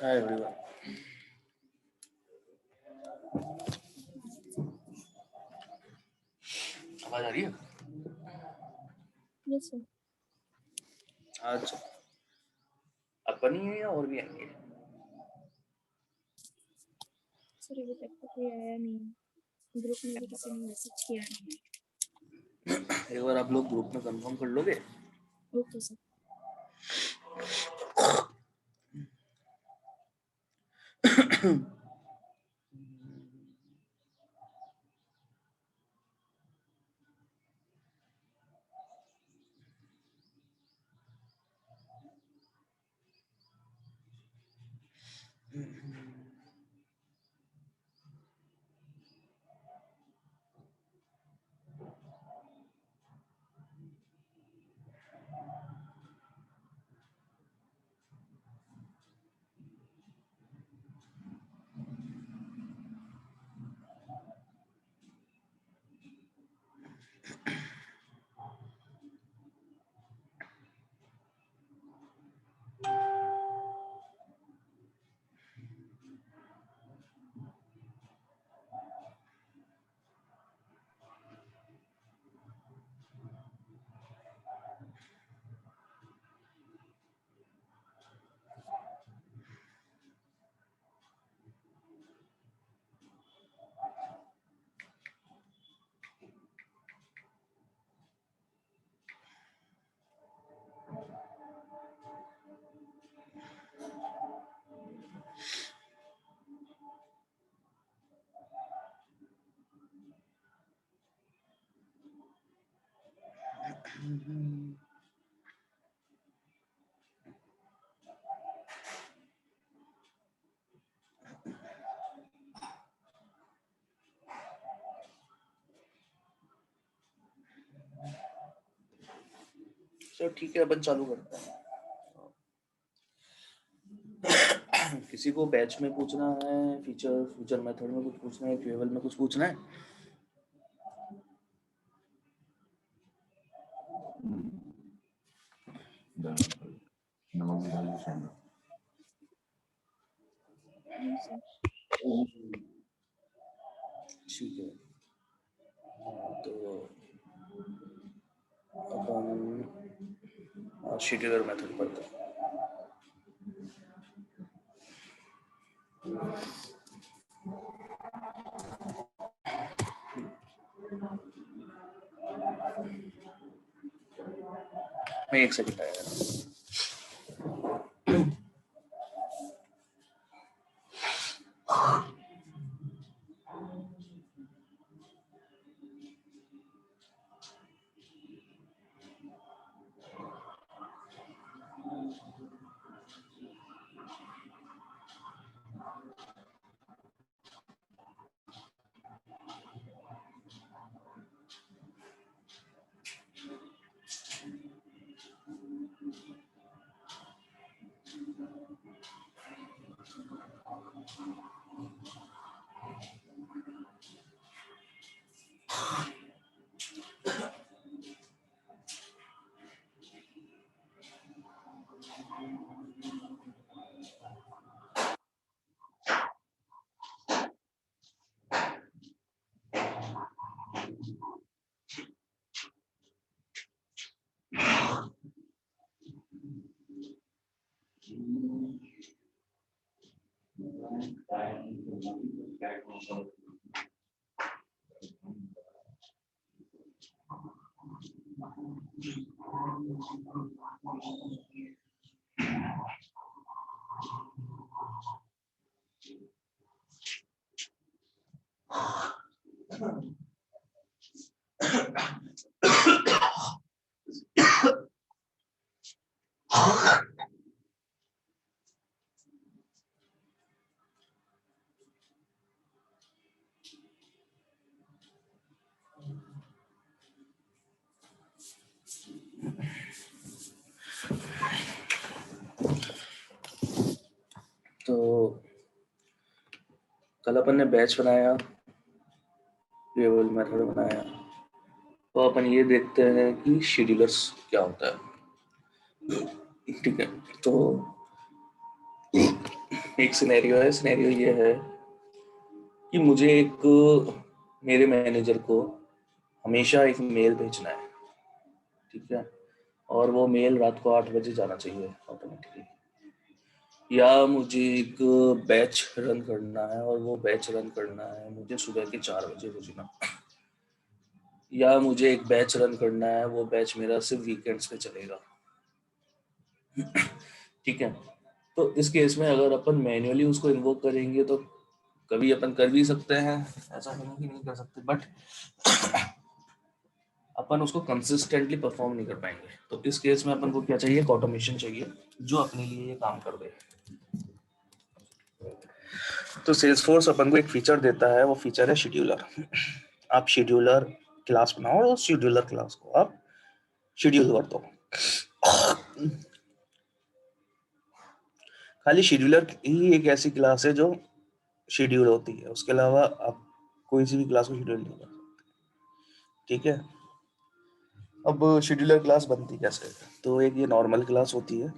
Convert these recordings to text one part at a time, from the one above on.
Hi everyone. आवाज आ रही है? Yes sir. अच्छा, अपन ही है या और भी आएंगे? सर अभी तक तो कोई आया नहीं, ग्रुप में भी किसी ने मैसेज किया नहीं। एक बार आप लोग ग्रुप में कंफर्म कर लोगे? Okay sir. चलो ठीक है, अपन चालू करते हैं। किसी को बैच में पूछना है, फ्यूचर मेथड में कुछ पूछना है, क्यूएमएल में कुछ पूछना है? नहीं सर। ठीक है, तो अपन शेड्यूलर मेथड पढ़ते हैं। मैं एक सेकंड आएगा। तो कल अपन ने बैच बनाया, क्यूएमएल मेथड बनाया, तो अपन ये देखते हैं कि शेड्यूलर्स क्या होता है। ठीक है, तो एक सिनेरियो है, सिनेरियो ये है कि मुझे मेरे मैनेजर को हमेशा एक मेल भेजना है, ठीक है, और वो मेल रात को 8 बजे जाना चाहिए ऑटोमेटिकली। या मुझे एक बैच रन करना है और वो बैच रन करना है मुझे सुबह के 4 बजे भेजना। या मुझे एक बैच रन करना है, वो बैच मेरा सिर्फ वीकेंड्स पे चलेगा। ठीक है, तो इस केस में अगर अपन मैन्युअली उसको इन्वोक करेंगे तो कभी अपन कर भी सकते हैं, ऐसा नहीं कि नहीं कर सकते, बट अपन उसको कंसिस्टेंटली परफॉर्म नहीं कर पाएंगे। तो इस केस में अपन को क्या चाहिए, ऑटोमेशन चाहिए जो अपने लिए ये काम कर दे। तो सेल्सफोर्स अपन को एक फीचर देता है, वो फीचर है शेड्यूलर। आप शेड्यूलर क्लास बनाओ और उस शेड्यूलर क्लास को आप शेड्यूल कर दो। खाली शेड्यूलर ही एक ऐसी क्लास है जो शेड्यूल होती है, उसके अलावा आप कोई सी भी क्लास को शेड्यूल नहीं कर सकते। ठीक है, अब शेड्यूलर क्लास बनती कैसे है, तो एक ये नॉर्मल क्लास होती है।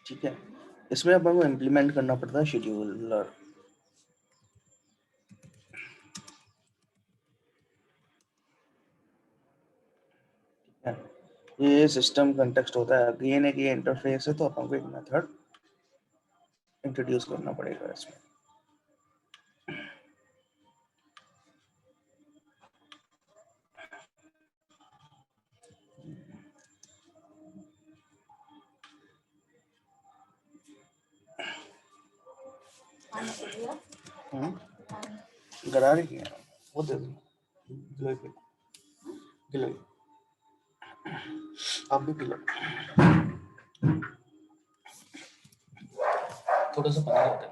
ठीक है, इसमें अब हमको इम्प्लीमेंट करना पड़ता है शेड्यूलर। ये सिस्टम कंटेक्स्ट होता है, अगेन एक ये इंटरफेस है, तो अपन को एक मेथड इंट्रोड्यूस करना पड़ेगा इसमें। गरारे की है वो, दे दो गिलोय पे, गिलोय आप भी पी लो, थोड़ा सा पानी होता है।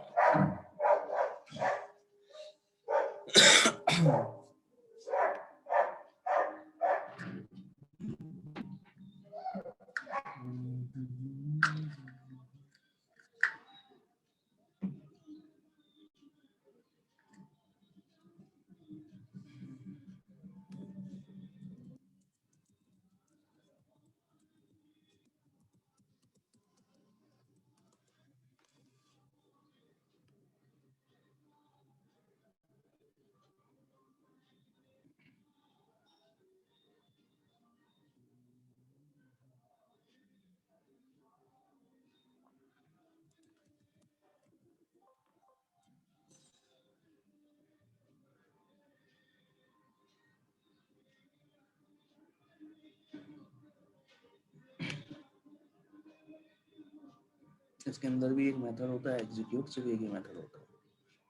इसके अंदर भी एक मेथड होता है एग्जीक्यूट, सिर्फ एक ही मेथड होता है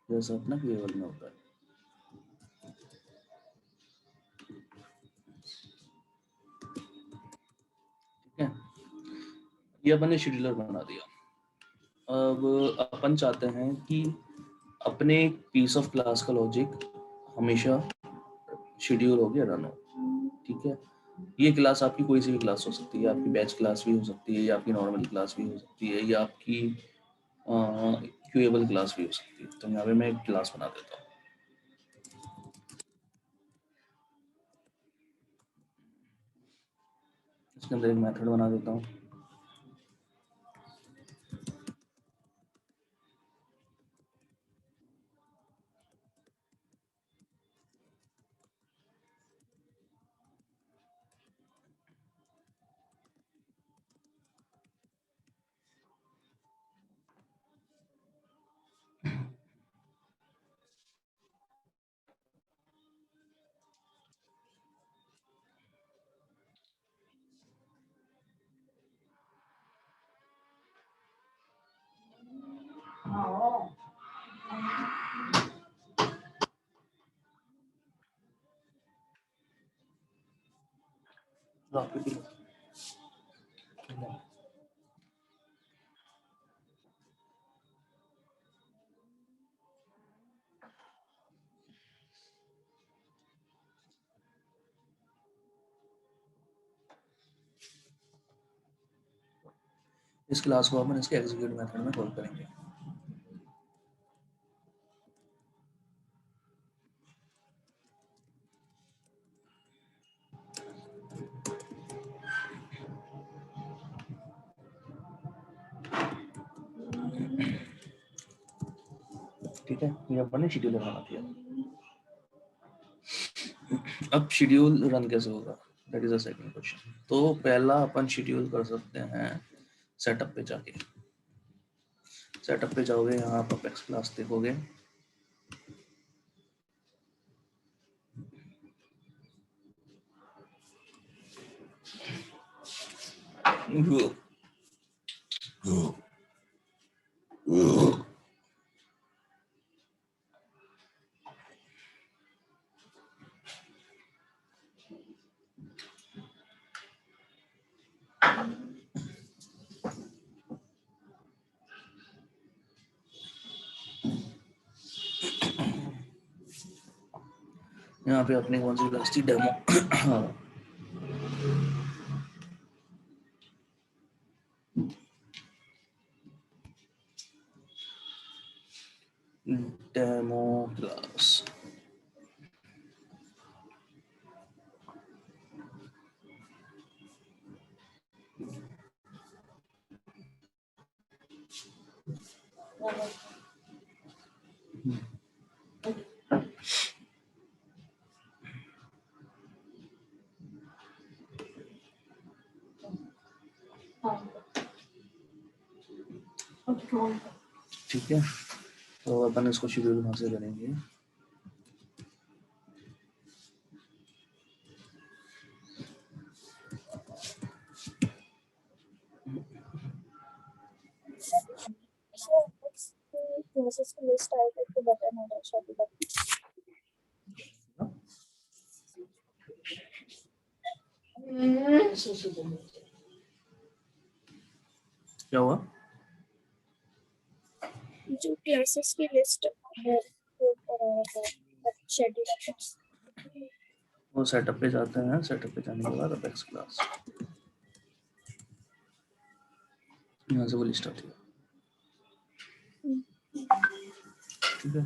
जैसा अपना केवल में होता है। ठीक है, ये अपन ने शेड्यूलर बना दिया। अब अपन चाहते हैं कि अपने पीस ऑफ क्लास का लॉजिक हमेशा शेड्यूल हो गया रन हो। ठीक है, ये क्लास आपकी कोई सी भी क्लास हो सकती है, आपकी बैच क्लास भी हो सकती है, या आपकी नॉर्मल क्लास भी हो सकती है, या आपकी क्यूएबल क्लास भी हो सकती है। तो यहाँ पे मैं एक क्लास बना देता हूँ। इसके अंदर एक मेथड बना देता हूँ। इस क्लास को अपन इसके एग्जीक्यूट मेथड में कॉल करेंगे। ठीक है, ये अपन ने शेड्यूल बनाना दिया। अब शेड्यूल रन कैसे होगा, that is a second question. तो पहला अपन शेड्यूल कर सकते हैं सेटअप पे जाके। सेटअप पे जाओगे, यहाँ आप अपेक्स क्लास देखोगे, यहाँ पे अपने कौन सी क्लास थी, डेमो। Demo class. ठीक है, तो अपन इसको शेड्यूल कहाँ से करेंगे। क्लासेस की लिस्ट आई तो बटन हो रहा है शायद बटन। क्या हुआ, जो क्लासेस की लिस्ट है वो शेड्यूल। वो सेटअप पे जाते हैं, सेटअप पे जाने के बाद अपेक्स क्लास, यहाँ से वो लिस्ट आती है। ठीक है,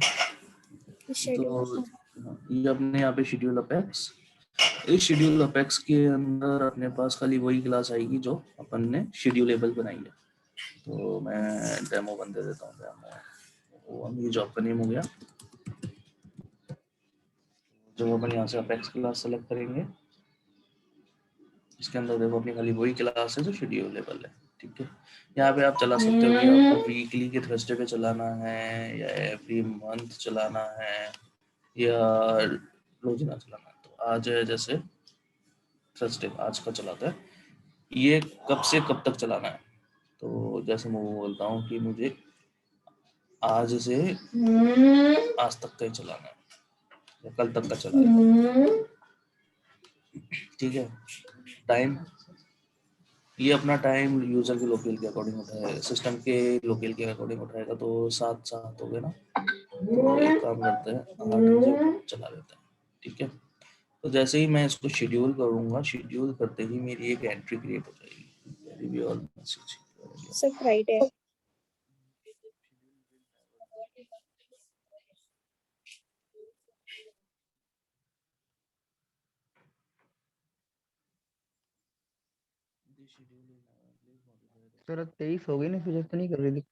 तो ये अपने यहाँ पे शेड्यूल अपेक्स, इस शेड्यूल अपेक्स के अंदर अपने पास खाली वही क्लास आएगी जो अपन ने शेड्यूलेबल बनाई है। तो मैं डेमो बंद दे देता हूँ, डेमो, ये जॉब का नेम हो गया। जब अपन यहाँ से अपेक्स क्लास सेलेक्ट करेंगे, इसके अंदर देखो अपनी खाली वही क्लास है जो शेड्यूलेबल है। ठीक है, यहाँ पे आप चला सकते हो कि आपको वीकली के थर्सडे पे चलाना है या एवरी मंथ चलाना है या रोजाना चलाना है। तो आज है जैसे थर्सडे, आज का चलाता है, ये कब से कब तक चलाना है। तो जैसे मैं बोलता हूँ कि मुझे आज से आज तक का ही चलाना है या कल तक का चलाना है। ठीक है, टाइम, ये अपना टाइम यूजर के लोकेल के अकॉर्डिंग उठाएगा, सिस्टम के लोकेल के अकॉर्डिंग उठाएगा। तो 7 हो गए ना, तो एक काम करते हैं 8 बजे चला लेते हैं। ठीक है, तो जैसे ही मैं इसको शेड्यूल करूंगा, शेड्यूल करते ही मेरी एक एंट्री क्रिएट हो जाएगी। सर फ्राइडे सर 23 हो गई ना, फिर तो नहीं कर रही थी।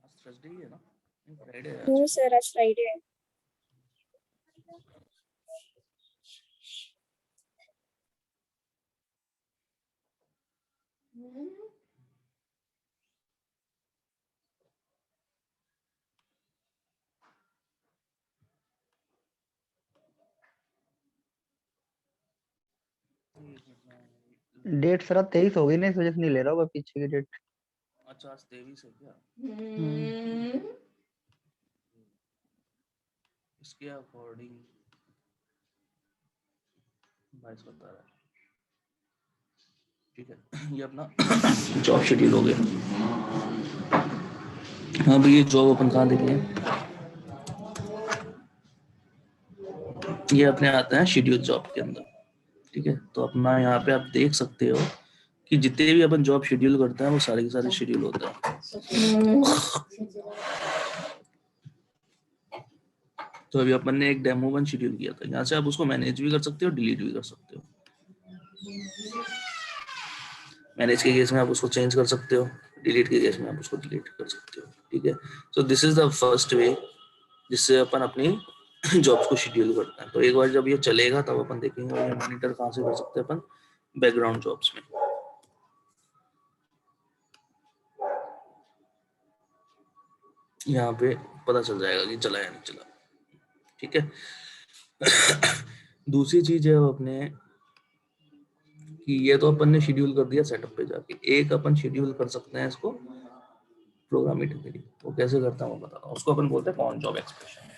आज थर्सडे ही है ना, फ्राइडे है नो आज। सर आज फ्राइडे है। डेट सर 23 हो गई ना, इस वजह से नहीं ले रहा होगा पीछे की डेट। अच्छा, आज 23 है क्या, इसके अकॉर्डिंग 22 बता रहा है। ठीक है, ये अपना जॉब शेड्यूल हो गया। हाँ भाई, ये जॉब अपन कहाँ देखेंगे, ये अपने आते हैं शेड्यूल जॉब के अंदर। ठीक है, तो अपना यहाँ पे आप देख सकते हो कि जितने भी अपन जॉब शेड्यूल करते हैं वो सारे के सारे शेड्यूल होते हैं। तो अभी अपन ने एक डेमो वन शेड्यूल किया था, यहाँ से आप उसको मैनेज भी कर सकते हो, डिलीट भी कर सकते हो। मैनेज के केस में आप उसको चेंज कर सकते हो, डिलीट के केस में आप उसको डिलीट कर सकते हो। ठीक है, so this is the first way जिससे अपन अपनी जॉब्स को शेड्यूल करते हैं। तो एक बार जब ये चलेगा तब अपन देखेंगे ये मॉनिटर कहाँ से कर सकते हैं अपन, बैकग्राउंड जॉब्स में। यहाँ पे पता चल जाएगा कि चला या नहीं चला। ठीक है, दूसरी चीज है अपने कि ये तो अपन ने शेड्यूल कर दिया सेटअप पे जाके, एक अपन शेड्यूल कर सकते हैं इसको प्रोग्रामेटिकली। वो कैसे करता हूँ मैं बताता हूँ, उसको अपन बोलते हैं कॉन जॉब एक्सप्रेशन।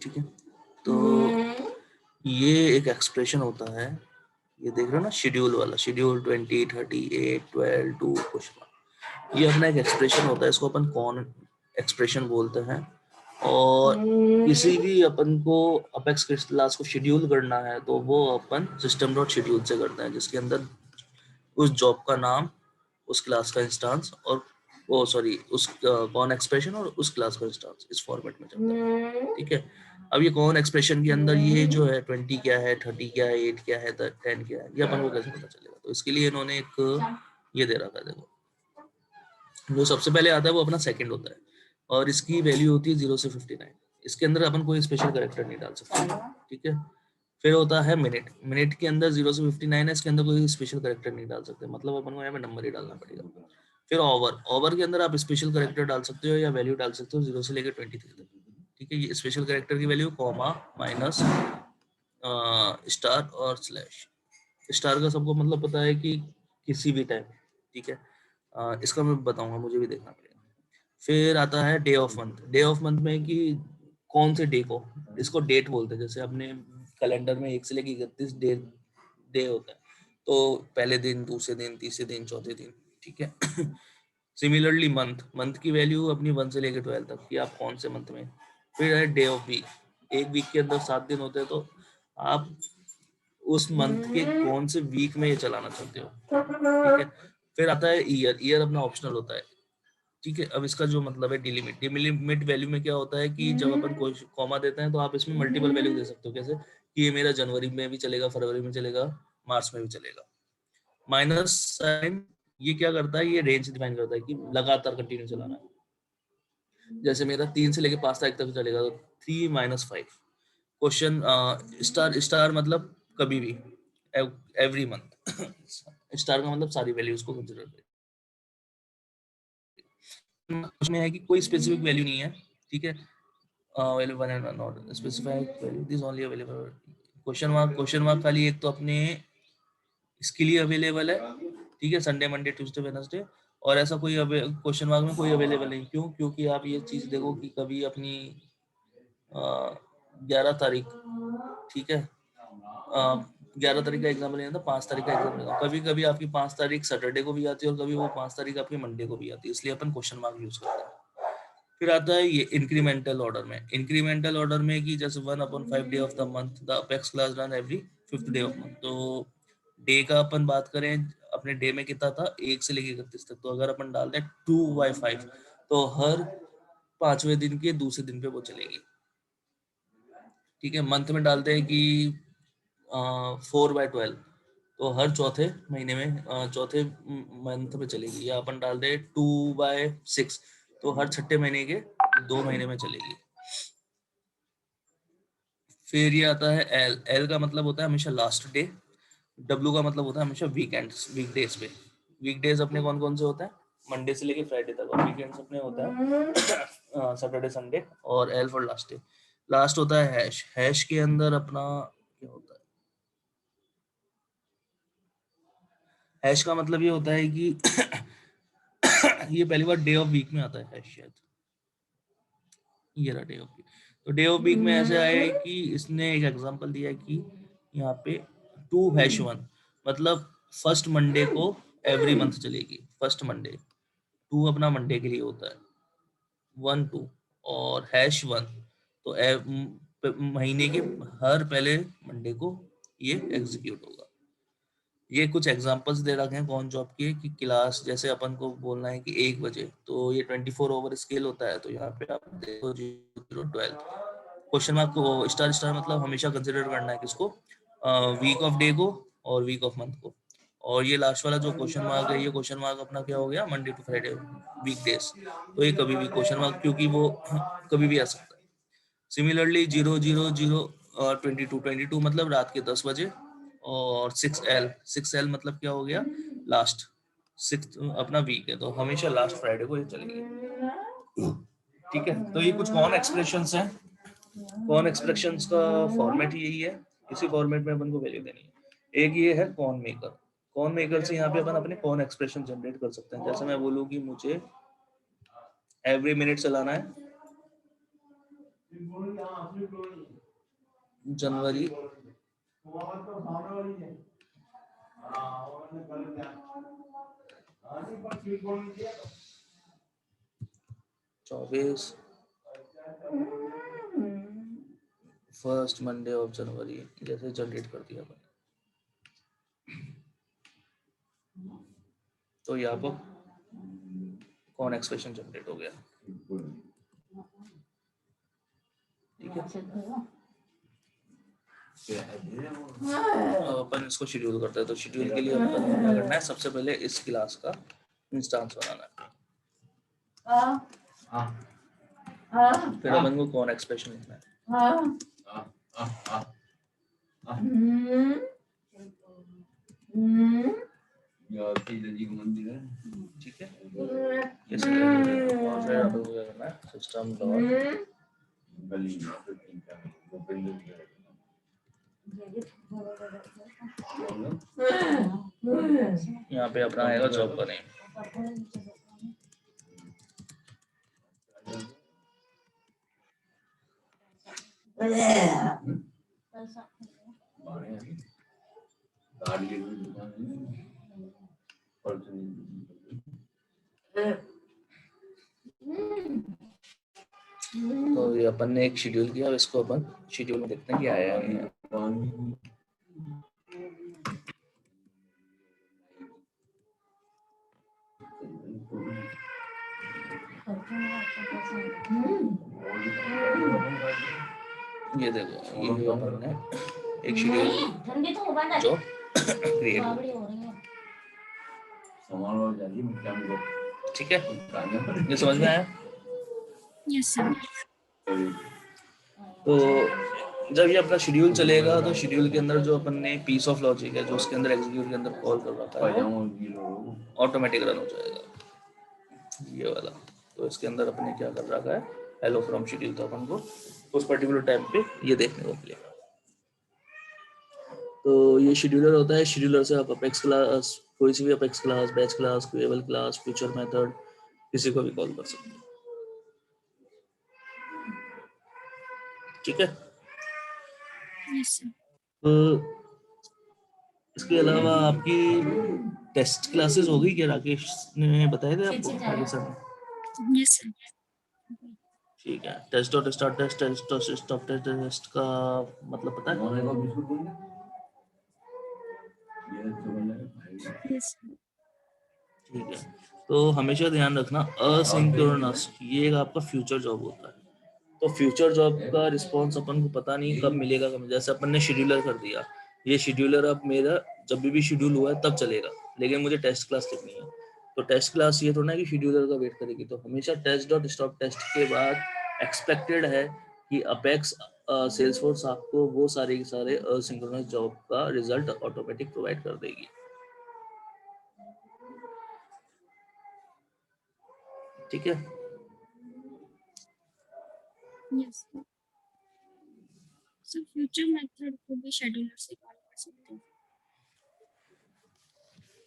ठीक है, तो ये एक एक्सप्रेशन होता है, ये देख रहे हो ना शेड्यूल वाला, शेड्यूल 20, 38, 12, 2 क्वेश्चन, ये अपना एक एक्सप्रेशन होता है, इसको अपन कॉन एक्सप्रेशन बोलते हैं। और किसी भी अपन को अपेक्स क्लास को शेड्यूल करना है तो वो अपन सिस्टम डॉट शेड्यूल से करते हैं, जिसके अंदर उस जॉब का नाम, उस क्लास का इंस्टांस और वो सॉरी उस कॉन एक्सप्रेशन और उस क्लास का इंस्टांस इस फॉर्मेट में चलता है। ठीक है, अब ये कॉन एक्सप्रेशन के अंदर ये जो है 20 क्या है, 30 क्या है, 8 क्या है, 10 क्या है, ये अपन को कैसे पता चलेगा? तो इसके लिए इन्होंने एक ये दे रखा है, देखो जो सबसे पहले आता है वो अपना सेकंड होता है और इसकी वैल्यू होती है 0 से 59। इसके अंदर अपन कोई स्पेशल कैरेक्टर नहीं डाल सकते। ठीक है, फिर होता है मिनट, मिनट के अंदर 0 से 59 है, इसके अंदर कोई स्पेशल कैरेक्टर नहीं डाल सकते, मतलब अपन को यहाँ पे नंबर ही डालना पड़ेगा। फिर ओवर, ओवर के अंदर आप स्पेशल कैरेक्टर डाल सकते हो या वैल्यू डाल सकते हो 0 से लेकर 23 तक। ठीक है, ये स्पेशल कैरेक्टर की वैल्यू कॉमा, माइनस, स्टार और स्लैश। स्टार का सबको मतलब पता है कि किसी भी टाइम। ठीक है, इसका मैं बताऊंगा, मुझे भी देखना पड़ेगा। फिर आता है day of month, day of month में कि कौन से डे को, इसको डेट बोलते हैं। जैसे अपने कैलेंडर में 1 से लेकर 31 डे डे होता है, तो पहले दिन, दूसरे दिन, तीसरे दिन, चौथे दिन। ठीक है, सिमिलरली मंथ, मंथ की वैल्यू अपनी 1 से लेकर 12 तक कि आप कौन से मंथ में। फिर है डे ऑफ वीक, एक वीक के अंदर 7 दिन होते हैं, तो आप उस मंथ के कौन से वीक में ये चलाना चाहते हो। ठीक है, फिर आता है ईयर, ईयर अपना ऑप्शनल होता है। ठीक है, अब इसका जो मतलब है डिलिमिट, डिलिमिट वैल्यू में क्या होता है कि जब अपन कोई कॉमा देते हैं तो आप इसमें मल्टीपल वैल्यू दे सकते हो, कैसे कि ये मेरा जनवरी में भी चलेगा, फरवरी में चलेगा, मार्च में भी चलेगा। माइनस साइन ये क्या करता है, ये रेंज डिफाइन करता है कि लगातार कंटिन्यू चलाना है। जैसे मेरा 3 से लेके 5 तारीख तक चलेगा तो 3 - 5 क्वेश्चन। स्टार, स्टार मतलब कभी भी, एवरी मंथ। स्टार का मतलब सारी वैल्यूज को कंसिडर करें। उसमें है कि कोई स्पेसिफिक वैल्यू नहीं है। ठीक है, value one and not specified value, this only available. Question mark, question mark खाली एक तो अपने इसके लिए अवेलेबल है। ठीक है, संडे, मंडे, ट्यूसडे, वेडनेसडे, और ऐसा कोई क्वेश्चन मार्क में कोई अवेलेबल नहीं। क्यों? क्योंकि आप ये चीज देखो कि कभी अपनी 11 तारीख, ठीक है, 11 तारीख का एग्जाम लेना था, 5 तारीख का एग्जाम लेना, कभी कभी आपकी 5 तारीख सैटरडे को भी आती है और कभी वो 5 तारीख आपकी मंडे को भी आती है, इसलिए अपन क्वेश्चन मार्क यूज करते हैं। फिर आता है ये इंक्रीमेंटल ऑर्डर में, इंक्रीमेंटल ऑर्डर में कि जैसे 1/5 day of the month, the apex class run every 5th day of month. तो डे का अपन बात करें, अपने डे में कितना था 1 से लेकर 31 तक, तो अगर अपन डाल दें 2/5 तो हर 5वें दिन के दूसरे दिन पे वो चलेगी। ठीक है, मंथ में डालते हैं कि 4/12 तो हर चौथे महीने में, चौथे मंथ में चलेगी। या अपन डाल दे 2/6 तो हर छठे महीने के 2 महीने में चलेगी। फिर ये आता है एल। एल का मतलब होता है हमेशा लास्ट डे। डब्ल्यू का मतलब होता है हमेशा वीकेंड्स, वीकडेज पे। वीकडेज अपने कौन कौन से होते हैं? मंडे से लेके फ्राइडे तक। और वीकेंड्स अपने होता है सैटरडे संडे। और L for last day. Last होता है हैश। हैश के अंदर अपना क्या होता है? हैश का मतलब ये होता है कि ये पहली बार डे ऑफ वीक में आता है हैश शायद। ये रहा डे ऑफ वीक। तो डे ऑफ वीक में ऐसे आया है कि इसने एक एग्जांपल दिया है कि यहाँ पे 2-1 मतलब फर्स्ट मंडे को एवरी मंथ चलेगी। फर्स्ट मंडे 2 अपना मंडे के लिए होता है 1-2। और #1 तो महीने के हर पहले मंडे को ये एग्जीक्यूट होगा। ये कुछ एग्जांपल्स दे रखे हैं कौन जॉब के कि क्लास जैसे अपन को बोलना है कि 1 बजे, तो ये 24 ओवर स्केल होता है। तो यहाँ पे आप देखो 0-12 क्वेश्चन मार्क को स्टार स्टार मतलब हमेशा कंसिडर करना है किसको? वीक ऑफ डे को और वीक ऑफ मंथ को। और ये लास्ट वाला जो क्वेश्चन मार्क है, ये क्वेश्चन मार्क अपना क्या हो गया? Monday to Friday weekdays. तो ये कभी भी क्वेश्चन मार्क, क्योंकि वो कभी भी आ सकता है। सिमिलरली 0-0-0 22 मतलब रात के 10 बजे। और 6L मतलब क्या हो गया? लास्ट 6 अपना वीक है, तो हमेशा लास्ट फ्राइडे को ये चलेगी। ठीक है, तो ये कुछ कॉमन एक्सप्रेशंस हैं। कॉन एक्सप्रेशंस का फॉर्मेट यही है। इसी फॉर्मेट में अपन को वैल्यू देनी है। एक ये है कॉन मेकर। कॉन मेकर से यहाँ पे अपन अपने कॉन एक्सप्रेशन जनरेट कर सकते हैं। जैसे मैं बोलूँ कि मुझे एवरी मिनट चलाना है जनवरी 24 फर्स्ट मंडे ऑफ जनवरी, जैसे जनरेट कर दिया मैंने। तो यहाँ पर कौन एक्सप्रेशन जनरेट हो गया। ठीक है, अब अपन इसको शेड्यूल करते हैं। तो शेड्यूल के लिए अपन को क्या करना है? सबसे पहले इस क्लास का इंस्टेंस बनाना है। फिर अपन को कौन एक्सप्रेशन लिखना है। ठीक है, ये सिस्टम डॉट यहाँ पे अपना आएगा जॉब का नेम। तो ये अपन ने एक शेड्यूल किया, इसको अपन शेड्यूल में देखते हैं कि आया नहीं है। ये देखो, ये अपन ने एक शेड्यूल जो क्रिएट किया। ठीक है, ये समझ में आया? Yes sir. तो जब ये अपना शेड्यूल चलेगा तो शेड्यूल के अंदर जो अपन ने पीस ऑफ लॉजिक है जो उसके अंदर एग्जीक्यूट के अंदर कॉल कर रखा है ऑटोमेटिक रन हो जाएगा, ये वाला। तो इसके अंदर अपने क्या कर रखा है? Hello from schedule. तो अपन को उस पर्टिकुलर टाइम पे ये देखने को मिलेगा। तो ये शेड्यूलर होता है। शेड्यूलर से आप अपेक्स क्लास, कोई सी भी Apex class, batch class, queueable class, future method, किसी को भी कॉल कर सकते हैं। ठीक है, यस सर। तो इसके अलावा आपकी टेस्ट क्लासेस होगी क्या? राकेश ने बताए थे आपको आगे सर? Yes sir. ठीक है, test dot start test, test dot stop test, टेस्ट का मतलब पता है? Yes sir. ठीक है, तो हमेशा ध्यान रखना असिंक्रोनस ये एक आपका फ्यूचर जॉब होता है। तो फ्यूचर जॉब का रिस्पॉन्स अपन को पता नहीं कब मिलेगा। कब, जैसे अपन ने शेड्यूलर कर दिया, ये शेड्यूलर अब मेरा जब भी शेड्यूल हुआ है तब चलेगा, लेकिन मुझे टेस्ट क्लास लिखनी है। तो टेस्ट क्लास ये थोड़ा ना कि शेड्यूलर का वेट करेगी। तो हमेशा टेस्ट डॉट स्टॉप टेस्ट के बाद एक्सपेक्टेड है कि अपेक्स सेल्सफोर्स आपको वो सारे के सारे सिंक्रोनस जॉब का रिजल्ट ऑटोमेटिक प्रोवाइड कर देगी। ठीक है। यस सर, फ्यूचर मेथड को भी शेड्यूलर से कॉल कर सकते हैं।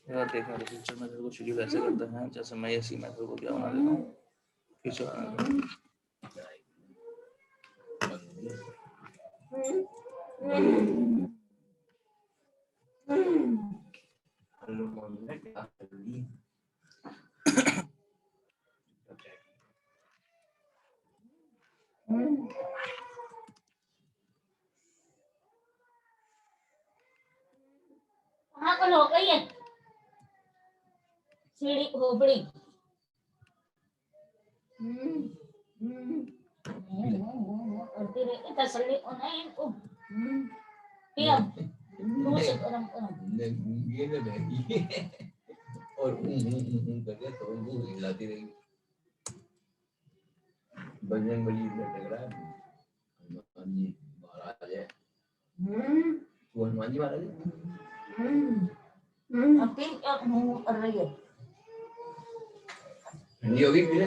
यार देखा तो फ्यूचर मेथड को शेड्यूल ऐसे करते हैं, जैसे मैं इसी मेथड को क्या बना देता हूँ फ्यूचर हाँ कल हो गई है सीढ़ी खोपड़ी करती रहे तसल्ली नहीं इनको पिया दूध से गरम गरम ये ना बहगी और करके तो वो हिलाती रहेगी बजरंग बली लग रहा है हनुमान जी महाराज है वो हनुमान जी महाराज अब तीन क्या मुंह कर रही है ठंडी होगी फिर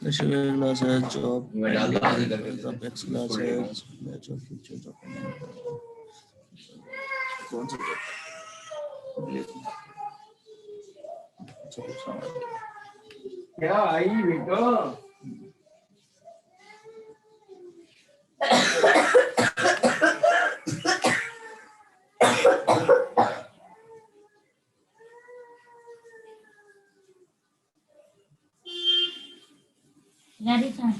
The sugar class has job मैं डालता हूँ इधर के the X class has batch of future job कौन सा job क्या आई बेटा Ready time.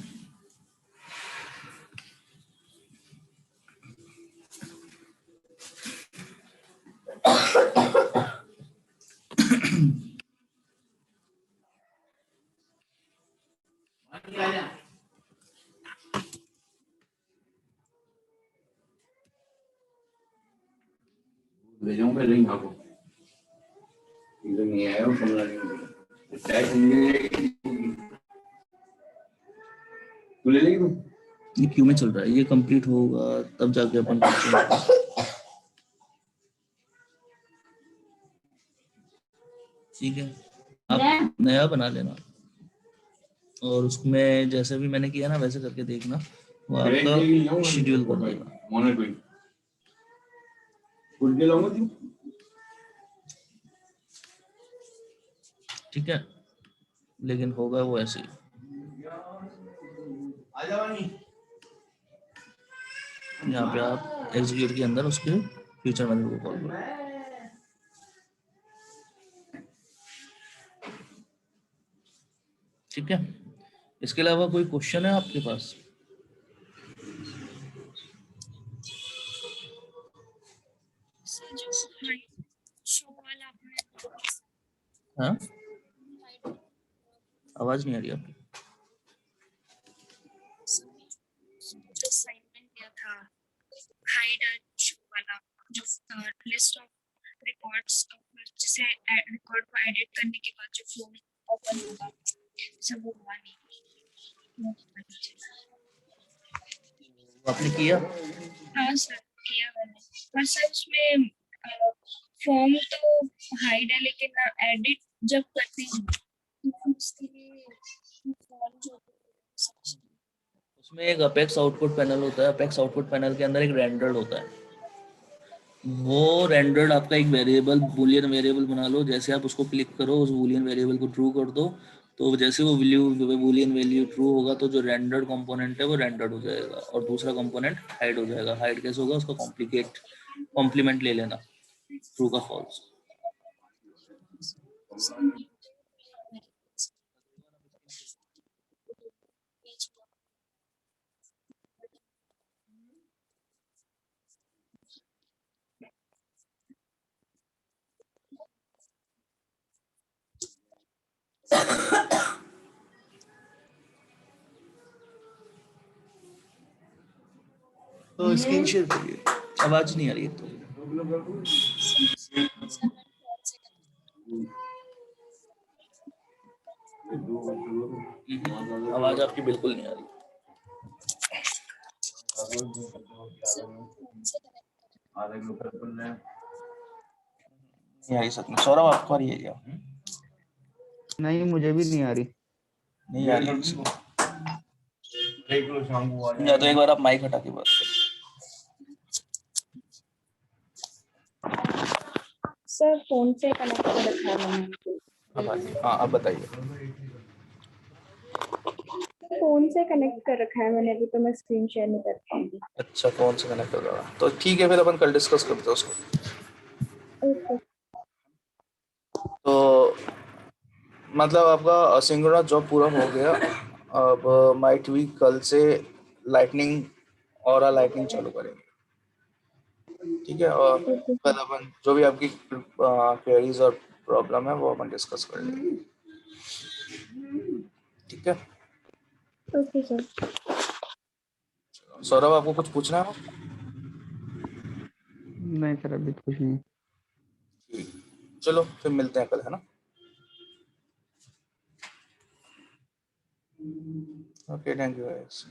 ले जाऊं मैं नहीं भागो इधर नहीं आया हूँ कमरा नहीं टैक्स नहीं तू ले लेगी तू ये क्यों में चल रहा है, ये कंप्लीट होगा तब जाके अपन ठीक है। आप नया बना लेना और उसमें जैसे भी मैंने किया ना वैसे करके देखना, वो आपका शेड्यूल कर देगा। ठीक है, लेकिन होगा वो ऐसे ही। यहाँ पे आप एग्जीक्यूट के अंदर उसके फ्यूचर मेथड को कॉल करो। ठीक है, इसके अलावा कोई क्वेश्चन है आपके पास? सर जो हाइट शो वाला आपने हाँ, आवाज नहीं आ रही आपकी। जो असाइनमेंट दिया था हाइड शो वाला, जो लिस्ट ऑफ रिकॉर्ड्स जिसे रिकॉर्ड को एडिट करने के बाद जो फॉर्म ओपन होगा, सब वो हुआ नहीं। आपने किया? हाँ सर किया मैंने, पर सर उसमें फॉर्म तो हाइड है लेकिन एडिट जब करते हैं तो उसके लिए फॉर्म जो उसमें एक अपेक्स आउटपुट पैनल होता है, अपेक्स आउटपुट पैनल के अंदर एक रेंडर्ड होता है, वो रेंडर्ड आपका एक वेरिएबल बूलियन वेरिएबल बना लो। जैसे आप उसको क्लिक करो, उस बूलियन वेरिएबल को ट्रू कर दो, तो जैसे वो बूलियन वैल्यू ट्रू होगा तो जो रेंडर्ड कंपोनेंट है वो रेंडर्ड हो जाएगा और दूसरा कंपोनेंट हाइड हो जाएगा। हाइड कैसे होगा, उसका कॉम्प्लीमेंट ले लेना, ट्रू का फॉल्स। तो स्क्रीन शेयर करिए, आवाज नहीं आ रही है तो। आवाज आपकी बिल्कुल नहीं आ रही। नहीं आ रही सच में। सौरभ आपको आ रही है क्या? नहीं, मुझे भी नहीं आ रही। नहीं आ रही है किसी को। या तो एक बार आप माइक हटा के बात करिए। सर फोन से कनेक्ट कर रखा है मैंने। हाँ अब बताइए। फोन से कनेक्ट कर रखा है मैंने, अभी तो मैं स्क्रीन शेयर नहीं कर पाऊंगी। अच्छा फोन से कनेक्ट कर रहा, तो ठीक है फिर अपन कल डिस्कस करते हैं उसको। ओके। तो मतलब आपका असिंक्रोनस जॉब पूरा हो गया, अब माइट भी कल से लाइटनिंग और लाइटनिंग चालू करेंगे, ठीक है। और कल अपन जो भी आपकी क्वेरीज और प्रॉब्लम है वो अपन डिस्कस कर लेंगे, ठीक है। Okay sir. सौरभ आपको कुछ पूछना है? नहीं सर, अभी तो कुछ नहीं। चलो फिर मिलते हैं कल, है ना। Okay thank you guys.